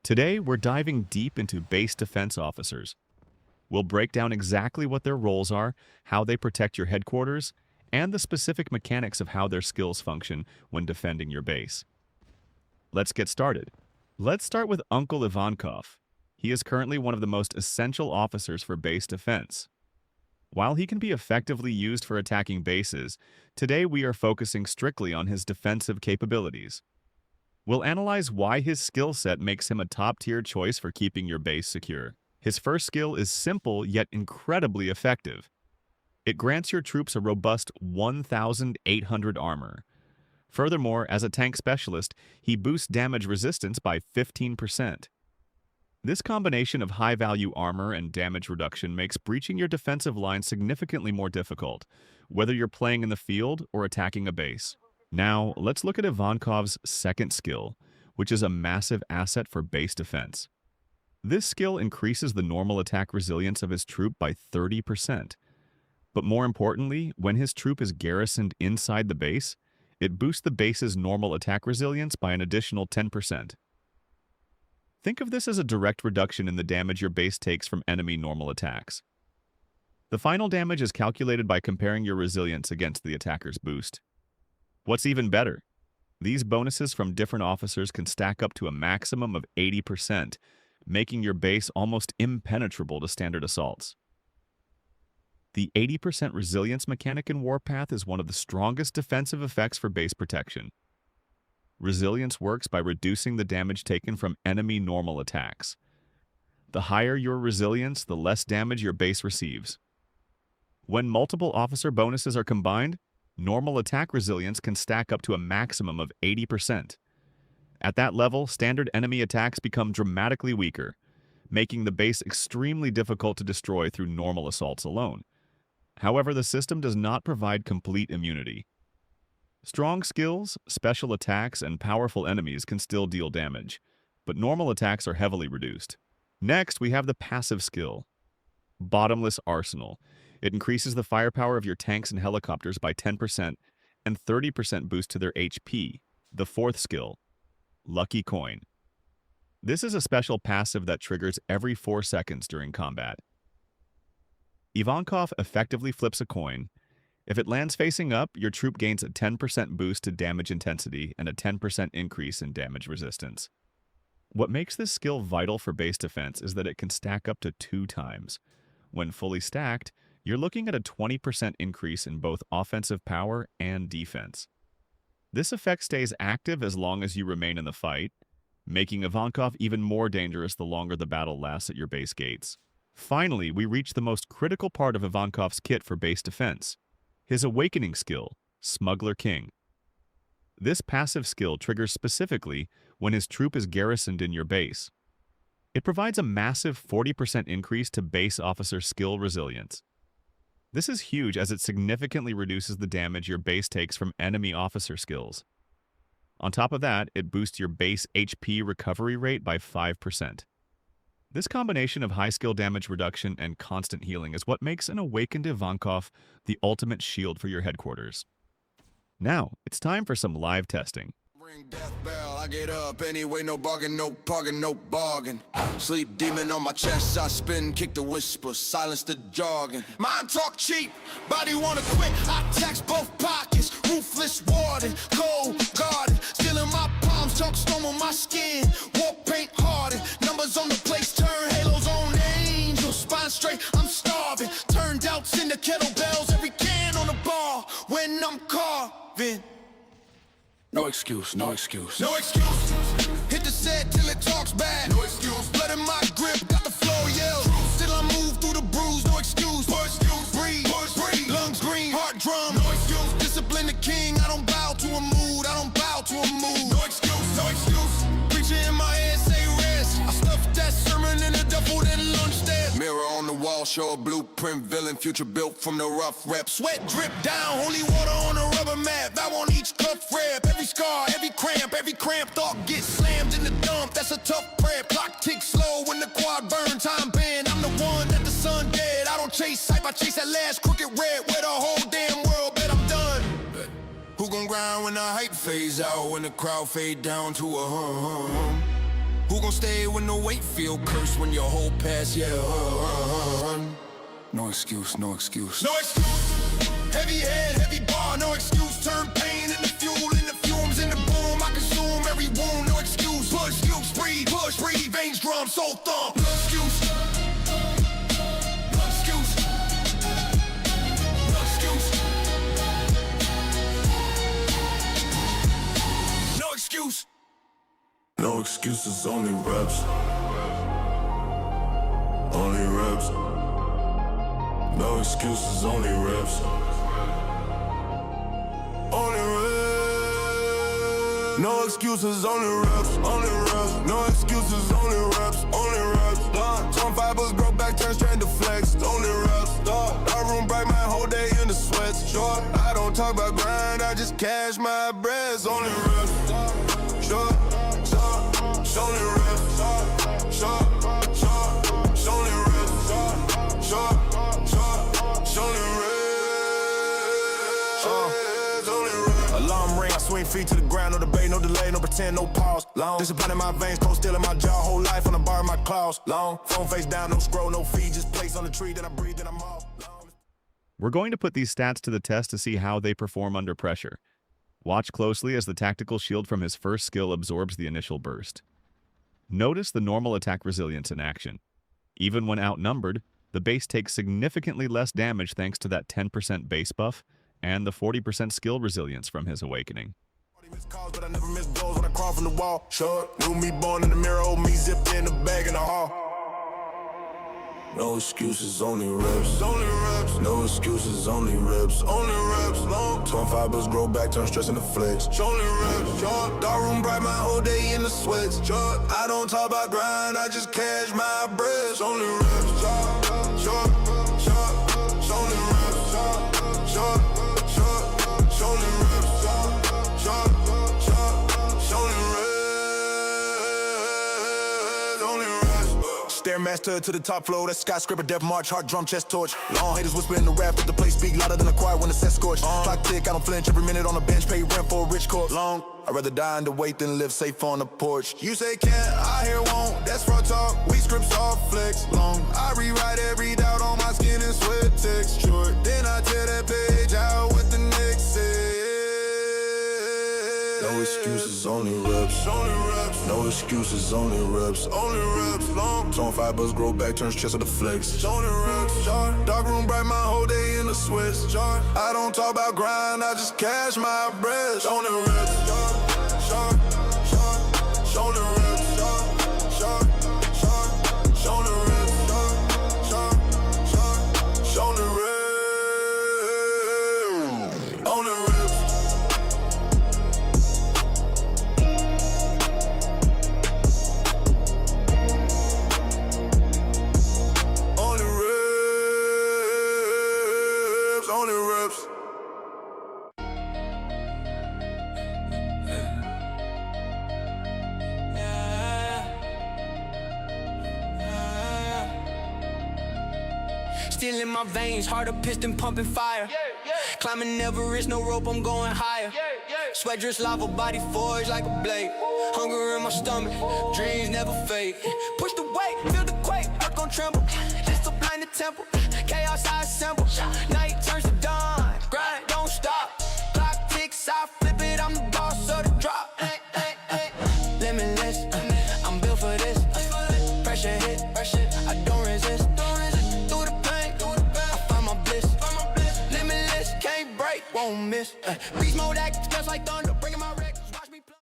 Today, we're diving deep into base defense officers. We'll break down exactly what their roles are, how they protect your headquarters, and the specific mechanics of how their skills function when defending your base. Let's get started. Let's start with Uncle Ivankov. He is currently one of the most essential officers for base defense. While he can be effectively used for attacking bases, today we are focusing strictly on his defensive capabilities. We'll analyze why his skill set makes him a top-tier choice for keeping your base secure. His first skill is simple yet incredibly effective. It grants your troops a robust 1,800 armor. Furthermore, as a tank specialist, he boosts damage resistance by 15%. This combination of high-value armor and damage reduction makes breaching your defensive line significantly more difficult, whether you're playing in the field or attacking a base. Now, let's look at Ivankov's second skill, which is a massive asset for base defense. This skill increases the normal attack resilience of his troop by 30%. But more importantly, when his troop is garrisoned inside the base, it boosts the base's normal attack resilience by an additional 10%. Think of this as a direct reduction in the damage your base takes from enemy normal attacks. The final damage is calculated by comparing your resilience against the attacker's boost. What's even better? These bonuses from different officers can stack up to a maximum of 80%, making your base almost impenetrable to standard assaults. The 80% resilience mechanic in Warpath is one of the strongest defensive effects for base protection. Resilience works by reducing the damage taken from enemy normal attacks. The higher your resilience, the less damage your base receives. When multiple officer bonuses are combined, normal attack resilience can stack up to a maximum of 80%. At that level, standard enemy attacks become dramatically weaker, making the base extremely difficult to destroy through normal assaults alone. However, the system does not provide complete immunity. Strong skills, special attacks, and powerful enemies can still deal damage, but normal attacks are heavily reduced. Next, we have the passive skill, Bottomless Arsenal. It increases the firepower of your tanks and helicopters by 10% and 30% boost to their HP. The fourth skill, Lucky Coin. This is a special passive that triggers every 4 seconds during combat. Ivankov effectively flips a coin. If it lands facing up, your troop gains a 10% boost to damage intensity and a 10% increase in damage resistance. What makes this skill vital for base defense is that it can stack up to 2 times. When fully stacked, you're looking at a 20% increase in both offensive power and defense. This effect stays active as long as you remain in the fight, making Ivankov even more dangerous the longer the battle lasts at your base gates. Finally, we reach the most critical part of Ivankov's kit for base defense, his Awakening skill, Smuggler King. This passive skill triggers specifically when his troop is garrisoned in your base. It provides a massive 40% increase to base officer skill resilience. This is huge as it significantly reduces the damage your base takes from enemy officer skills. On top of that, it boosts your base HP recovery rate by 5%. This combination of high skill damage reduction and constant healing is what makes an Awakened Ivankov the ultimate shield for your headquarters. Now, it's time for some live testing. Ring death bell, I get up anyway, no bargain, no parking, no bargain. Sleep demon on my chest, I spin, kick the whisper, silence the jargon. Mind talk cheap, body wanna quit, I tax both pockets. Ruthless warden, cold guarded, stealing my palms, talk storm on my skin. War paint hardened, numbers on the place, turn halos on angels. Spine straight, I'm starving, turned outs into kettlebells, every can on the bar, when I'm carving. No excuse, no excuse. No excuse. Hit the set till it talks back. No excuse. Blood in my grip, got the flow, yell. Still I move through the bruise, no excuse. No excuse. Breathe, breathe. Lungs green, heart drum. No excuse. Discipline the king, I don't bow to a mood. I don't bow to a mood. No excuse, no excuse. Preacher in my head, say rest. I stuffed that sermon in a duffel, then lunch there. Mirror on the wall, show a blueprint villain. Future built from the rough rep. Sweat drip down, holy water on a rubber mat. Vow on each cuff rep. Every scar, every cramp thought gets slammed in the dump. That's a tough prep. Clock ticks slow when the quad burn. Time bend. I'm the one that the sun dead. I don't chase hype, I chase that last crooked red. Where the whole damn world bet I'm done. Who gon' grind when the hype phase out? When the crowd fade down to a hum? Who Who gon' stay when the weight feel cursed when your whole past, yeah, run. No excuse, no excuse. No excuse. Heavy head, heavy bar, no excuse. Turn pain into fuel, in the fumes, in the boom. I consume every wound, no excuse. Push, breathe, veins, drum, soul thump. No excuse. No excuse. No excuse. No excuse. No excuses, only reps. Only reps. No excuses, only reps. Only reps. No excuses, only reps. Only reps. No excuses, only reps. Only reps. Some fibers grow back, turn straight to flex. Only reps. Our room bright, my whole day in the sweats. Short, I don't talk about grind, I just cash my breads. Only reps. Short. Only reps, short, only reps, short, only reps. Alarm ring, I swing feet to the ground, no debate, no delay, no pretend, no pause. Long discipline in my veins, cold still in my jaw, whole life on the bar of my claws. Long phone face down, no scroll, no feed, just place on the tree that I breathe, that I'm off. We're going to put these stats to the test to see how they perform under pressure. Watch closely as the tactical shield from his first skill absorbs the initial burst. Notice the normal attack resilience in action. Even when outnumbered, the base takes significantly less damage thanks to that 10% base buff and the 40% skill resilience from his awakening. But I never miss goals when I crawl from the wall. Short, new me born in the mirror, old me zipped in the bag in the hall. No excuses, only reps. Only reps. No excuses, only reps. Only reps. Long torn fibers grow back, turn stress into flex. Only reps. Short, dark room bright, my whole day in the sweats. Short, I don't talk about grind, I just cash my bread. Only reps. Short, only reps. Short, only reps. Short, only reps. Only reps. Stairmaster to the top floor, that skyscraper, death march, heart drum, chest torch. Long haters whisper in the raft, but the place speak louder than a choir when the set scorch. Clock tick, I don't flinch every minute on the bench, pay rent for a rich corpse. Long, I'd rather die in the wait than live safe on the porch. You say can't, I hear won't, that's front talk, we scripts all flex. Long, I rewrite every doubt on my skin and sweat text. Short, then I tear that page out with the next say. No excuses, only reps. Only reps. No excuses, only reps. Only reps. Long torn fibers grow back, turns chest to the flex. Only reps. Short, dark room bright, my whole day in the sweats. Short, I don't talk about grind, I just cash my bread. Only reps. Short, only reps. Short, only reps. Short, only reps. Only reps. Still in my veins, heart a piston pumping fire. Climbing Everest, no rope, I'm going higher. Sweat drips lava, body forged like a blade. Hunger in my stomach, dreams never fade. Push the weight, feel the quake, earth gon' tremble. Discipline the temple, chaos I assemble. Night turns to dawn, grind don't stop. Clock ticks, I flip it, I'm the boss of the drop. Limitless, I'm built for this. Pressure hit, I don't resist. Through the pain, I find my bliss. Limitless, can't break, won't miss. Beast mode act just like thunder.